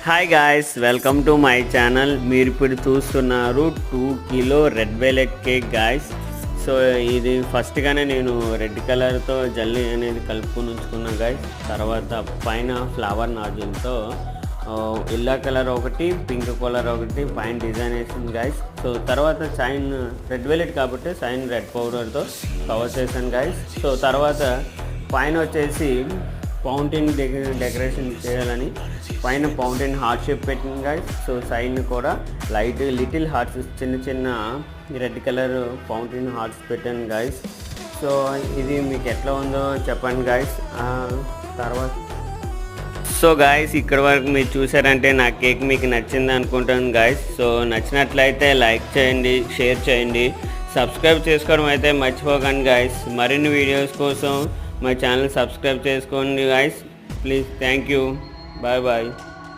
Hi guys, welcome to my channel. మీరు ఇప్పుడు చూస్తున్నారు 2 kilo red velvet cake guys. So ఇది ఫస్ట్గానే నేను రెడ్ కలర్తో జల్లీ అనేది కలుపుకొని ఉంచుకున్నాను గాయ్స్. తర్వాత పైన ఫ్లవర్ నాజిల్తో ఎల్లో కలర్ ఒకటి, పింక్ కలర్ ఒకటి పైన డిజైన్ వేసింది గాయ్స్. సో తర్వాత షైన్ రెడ్ వెల్వెట్ కాబట్టి షైన్ రెడ్ పౌడర్తో కవర్ చేశాను గాయ్స్. సో తర్వాత పైన వచ్చేసి ఫౌంటైన్ డెకరేషన్ చేయాలని పైన ఫౌంటైన్ హార్ట్ షేప్ పెట్టింది గాయ్స్. సో సైడ్ కూడా లిటిల్ హార్ట్స్ చిన్న రెడ్ కలర్ ఫౌంటైన్ హార్ట్స్ పెట్టాను గాయ్స్. సో ఇది మీకు ఎట్లా ఉందో చెప్పండి గాయ్స్. తర్వాత సో గాయ్స్, ఇక్కడ వరకు మీరు చూసారంటే నా కేక్ మీకు నచ్చింది అనుకుంటాను గాయ్స్. సో నచ్చినట్లయితే లైక్ చేయండి, షేర్ చేయండి, సబ్స్క్రైబ్ చేసుకోవడం అయితే మర్చిపోకండి గాయ్స్. మరిన్ని వీడియోస్ కోసం మా ఛానల్ సబ్స్క్రైబ్ చేసుకోండి guys please. Thank you. Bye bye.